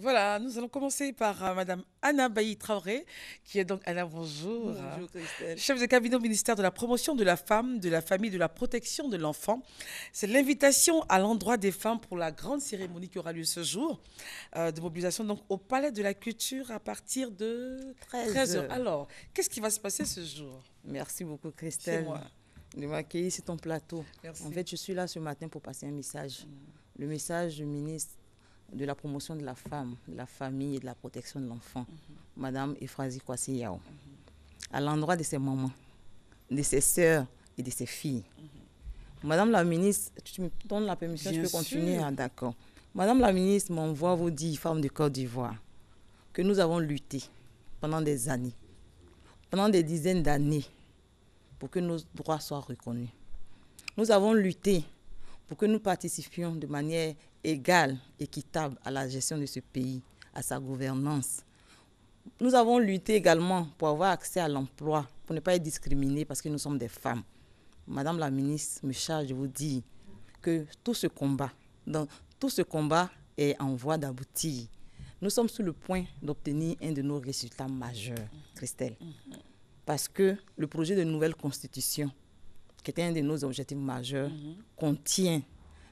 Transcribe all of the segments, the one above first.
Voilà, nous allons commencer par Madame Anna Bailly Traoré, qui est donc Anna, bonjour. Bonjour Christelle. Chef de cabinet au ministère de la promotion de la femme, de la famille, de la protection de l'enfant. C'est l'invitation à l'endroit des femmes pour la grande cérémonie qui aura lieu ce jour de mobilisation donc au Palais de la Culture à partir de 13 13 heures. heures. Alors, qu'est-ce qui va se passer ce jour? Merci beaucoup C'est Christelle moi. de m'accueillir sur ton plateau. Merci. En fait, je suis là ce matin pour passer un message. Le message du ministre de la promotion de la femme, de la famille et de la protection de l'enfant, Madame Euphrasie Kwasi Yao, à l'endroit de ses mamans, de ses sœurs et de ses filles. Madame la ministre, tu me donnes la permission, Bien je peux continuer? sûr. Ah, d'accord. Madame la ministre m'envoie vous dire, femmes de Côte d'Ivoire, que nous avons lutté pendant des années, pendant des dizaines d'années, pour que nos droits soient reconnus. Nous avons lutté pour que nous participions de manière égale, équitable à la gestion de ce pays, à sa gouvernance. Nous avons lutté également pour avoir accès à l'emploi, pour ne pas être discriminés parce que nous sommes des femmes. Madame la ministre me charge de vous dire que tout ce combat est en voie d'aboutir. Nous sommes sur le point d'obtenir un de nos résultats majeurs, Christelle. Parce que le projet de nouvelle constitution, qui était un de nos objectifs majeurs, contient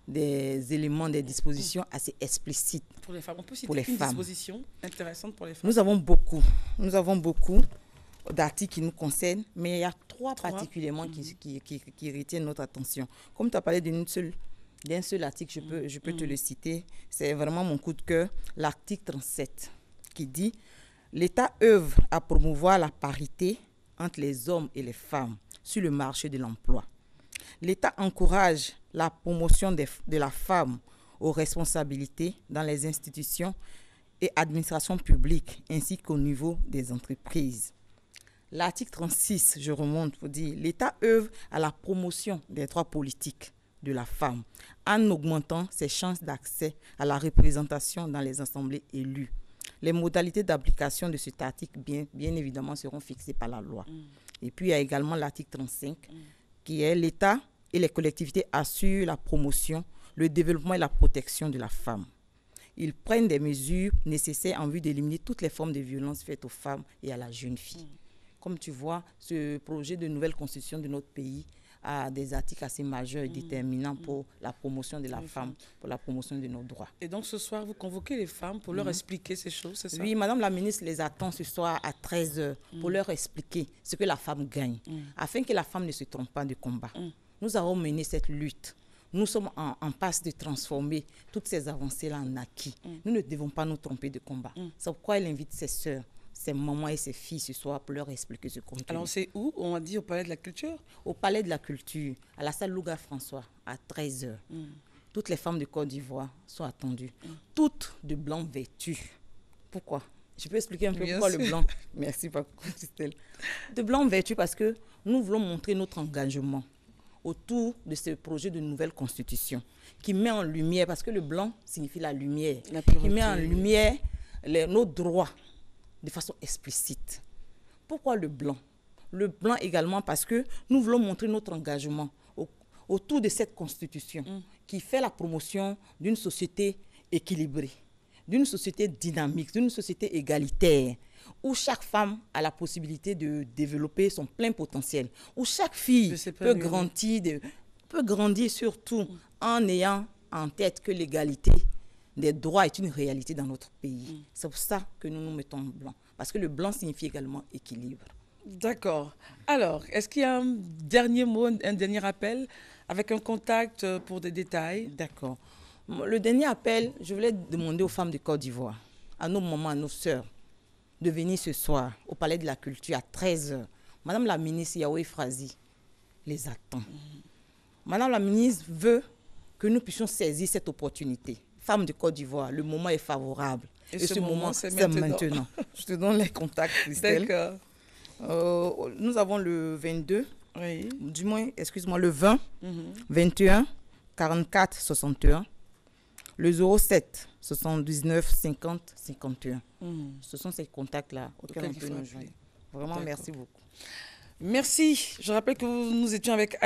des éléments, des dispositions assez explicites Pour les femmes, on peut citer pour les une femmes. disposition intéressante pour les femmes. Nous avons beaucoup d'articles qui nous concernent, mais il y a trois particulièrement qui retiennent notre attention. Comme tu as parlé d'un seul article, je peux te le citer. C'est vraiment mon coup de cœur. L'article 37 qui dit « L'État œuvre à promouvoir la parité entre les hommes et les femmes sur le marché de l'emploi. L'État encourage la promotion de la femme aux responsabilités dans les institutions et administrations publiques ainsi qu'au niveau des entreprises. » L'article 36, je remonte pour dire « L'État œuvre à la promotion des droits politiques de la femme en augmentant ses chances d'accès à la représentation dans les assemblées élues. Les modalités d'application de cet article, bien évidemment, seront fixées par la loi. » Et puis, il y a également l'article 35, qui est « L'État et les collectivités assurent la promotion, le développement et la protection de la femme. Ils prennent des mesures nécessaires en vue d'éliminer toutes les formes de violence faites aux femmes et à la jeune fille. » Comme tu vois, ce projet de nouvelle constitution de notre pays a des articles assez majeurs et déterminants pour la promotion de la femme, pour la promotion de nos droits. Et donc ce soir, vous convoquez les femmes pour leur expliquer ces choses, c'est ça? Oui, Madame la ministre les attend ce soir à 13 heures pour leur expliquer ce que la femme gagne, afin que la femme ne se trompe pas de combat. Nous avons mené cette lutte. Nous sommes en passe de transformer toutes ces avancées-là en acquis. Nous ne devons pas nous tromper de combat. C'est pourquoi elle invite ses sœurs, ses mamans et ses filles ce soir pour leur expliquer ce contenu. Alors c'est où? On a dit au Palais de la Culture? Au Palais de la Culture, à la salle Louga François, à 13 heures. Toutes les femmes de Côte d'Ivoire sont attendues. Toutes de blanc vêtues. Pourquoi? Je peux expliquer un peu pourquoi le blanc. Merci, Christelle. De blanc vêtues parce que nous voulons montrer notre engagement autour de ce projet de nouvelle constitution qui met en lumière, parce que le blanc signifie la lumière, qui met en lumière nos droits de façon explicite. Pourquoi le blanc? Le blanc également parce que nous voulons montrer notre engagement autour de cette constitution qui fait la promotion d'une société équilibrée, d'une société dynamique, d'une société égalitaire, où chaque femme a la possibilité de développer son plein potentiel, où chaque fille peut grandir surtout en ayant en tête que l'égalité des droits est une réalité dans notre pays. C'est pour ça que nous nous mettons blanc, parce que le blanc signifie également équilibre. D'accord. Alors, est-ce qu'il y a un dernier mot, un dernier appel avec un contact pour des détails? D'accord. Le dernier appel, je voulais demander aux femmes de Côte d'Ivoire, à nos mamans, à nos sœurs, de venir ce soir au Palais de la Culture à 13 heures. Madame la ministre Yao Euphrasie les attend. Madame la ministre veut que nous puissions saisir cette opportunité. Femmes de Côte d'Ivoire, le moment est favorable. Et ce moment, c'est maintenant. Je te donne les contacts, Christelle. D'accord. Nous avons le 22, Oui. du moins, excuse-moi, le 20, 21, 44, 61, le 07, 79, 50, 51. Ce sont ces contacts-là auxquels on peut nous joindre. Vraiment, merci beaucoup. Merci. Je rappelle que nous étions avec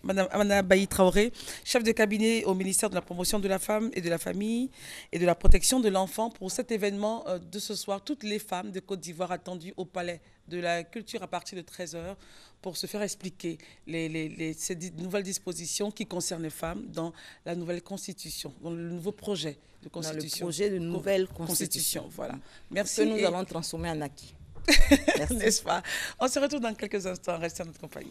Madame Anna Bailly Traoré, chef de cabinet au ministère de la Promotion de la Femme et de la Famille et de la Protection de l'Enfant pour cet événement de ce soir. Toutes les femmes de Côte d'Ivoire attendues au Palais de la Culture à partir de 13 h pour se faire expliquer ces nouvelles dispositions qui concernent les femmes dans la nouvelle constitution, dans le nouveau projet de constitution. Dans le projet de nouvelle constitution. Voilà. Merci. Que nous allons transformer en acquis. N'est-ce pas? On se retrouve dans quelques instants. Restez à notre compagnie.